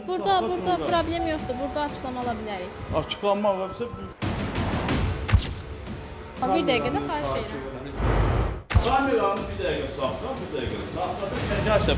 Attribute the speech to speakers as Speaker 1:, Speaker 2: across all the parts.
Speaker 1: Burada problem yoxdur. Burada açıqlama ala bilərik.
Speaker 2: Açıqlanma varsa
Speaker 1: Bir dəqiqədə xahiş edirəm.
Speaker 2: kameranı bir dəqiqə saxla, bir dəqiqə saxla. Gəlsə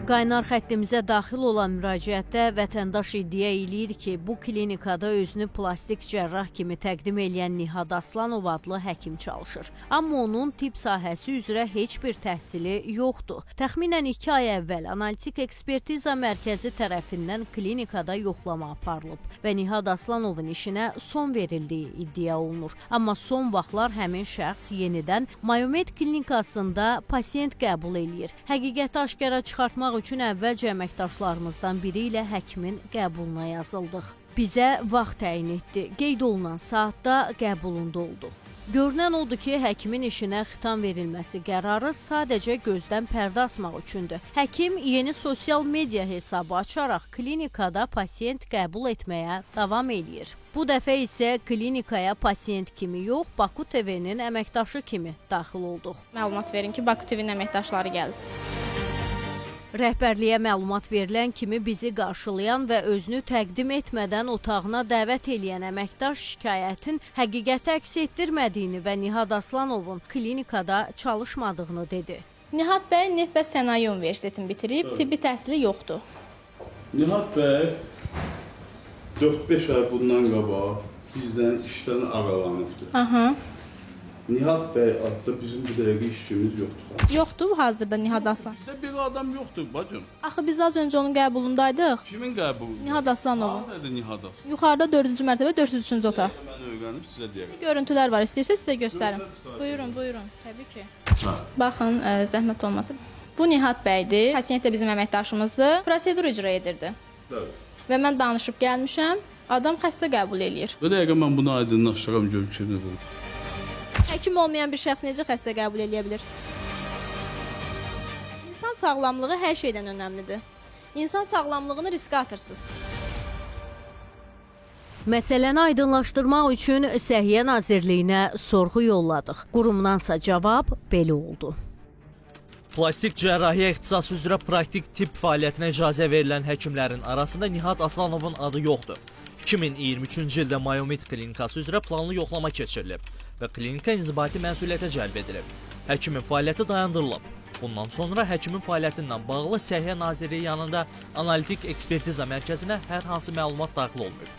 Speaker 3: Qaynar xəttimizə daxil olan müraciətdə vətəndaş iddia eləyir ki, bu klinikada özünü plastik cərrah kimi təqdim eləyən Nihad Aslanov adlı həkim çalışır. Amma onun tibb sahəsi üzrə heç bir təhsili yoxdur. Təxminən 2 ay əvvəl analitik ekspertiza mərkəzi tərəfindən klinikada yoxlama aparılıb və Nihad Aslanovun işinə son verildiyi iddia olunur. Amma son vaxtlar həmin şəxs yenidən Mayomed klinikasında pasiyent qəbul eləyir. Həqiqəti aşkara çıxartmaq üçün əvvəlcə əməkdaşlarımızdan biri ilə həkimin qəbuluna yazıldıq. Bizə vaxt təyin etdi. Qeyd olunan saatda qəbulunda olduq. Görünən odur ki, həkimin işinə xitam verilməsi qərarı sadəcə gözdən pərdə asmaq üçündür. Həkim yeni sosial media hesabı açaraq klinikada pasiyent qəbul etməyə davam eləyir. Bu dəfə isə klinikaya pasiyent kimi yox, Baku TV-nin əməkdaşı kimi daxil olduq.
Speaker 1: Məlumat verin ki, Baku TV-nin əməkdaşları gəlib.
Speaker 3: Rəhbərliyə məlumat verilən kimi bizi qarşılayan və özünü təqdim etmədən otağına dəvət eləyən əməkdaş şikayətin həqiqəti əks etdirmədiyini və Nihad Aslanovun klinikada çalışmadığını dedi.
Speaker 1: Nihad bəy Neft və Sənaye Universitetini bitirib, tibbi təhsili yoxdur.
Speaker 2: Nihad bəy 4-5 ay bundan qabaq bizdən işdən aralanıbdır.
Speaker 1: Aha.
Speaker 2: Nihad bəy adlı bizim bir dəqiqə işçimiz yoxdur.
Speaker 1: Yoxdur hazırda Nihad Aslan.
Speaker 2: Bizdə bir adam yoxdur bacım.
Speaker 1: Axı biz az öncə onun qəbulundaydıq.
Speaker 2: Kimin qəbulu?
Speaker 1: Nihad Aslanovun.
Speaker 2: Nədir Nihad Aslan?
Speaker 1: Yuxarıda 4-cü mərtəbə 403-cü otaq.
Speaker 2: Mən öyrənib sizə deyərəm.
Speaker 1: Görüntülər var, istəyirsiniz sizə göstərim. Buyurun. Təbii ki. Baxın, zəhmət olmasın. Bu Nihad bəydir. Pasiyent də bizim əməkdaşımızdır. Prosedur icra edirdi. Və mən danışıb gəlmişəm. Adam xəstə qəbul eləyir.
Speaker 2: Bir dəqiqə mən bunu aydınlaşdıram görüm kimdir bu.
Speaker 1: Həkim olmayan bir şəxs necə xəstə qəbul eləyə bilər? İnsan sağlamlığı hər şeydən önəmlidir. İnsan sağlamlığını riskə atırsınız.
Speaker 3: Məsələni aydınlaşdırmaq üçün Səhiyyə Nazirliyinə sorğu yolladıq. Qurumdansa cavab belə oldu.
Speaker 4: Plastik cərrahiyyə ixtisası üzrə praktik tibb fəaliyyətinə icazə verilən həkimlərin arasında Nihad Aslanovun adı yoxdur. 2023-cü ildə Mayomed klinikası üzrə planlı yoxlama keçirilib və klinika inzibati məsuliyyətə cəlb edilib. Həkimin fəaliyyəti dayandırılıb. Bundan sonra həkimin fəaliyyətindən bağlı Səhiyyə Nazirliyi yanında analitik ekspertiza mərkəzinə hər hansı məlumat daxil olmayıb.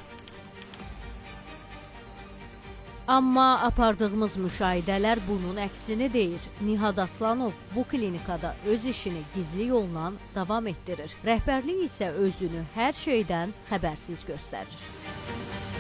Speaker 3: Amma apardığımız müşahidələr bunun əksini deyir. Nihad Aslanov bu klinikada öz işini gizli yolla davam etdirir. Rəhbərlik isə özünü hər şeydən xəbərsiz göstərir.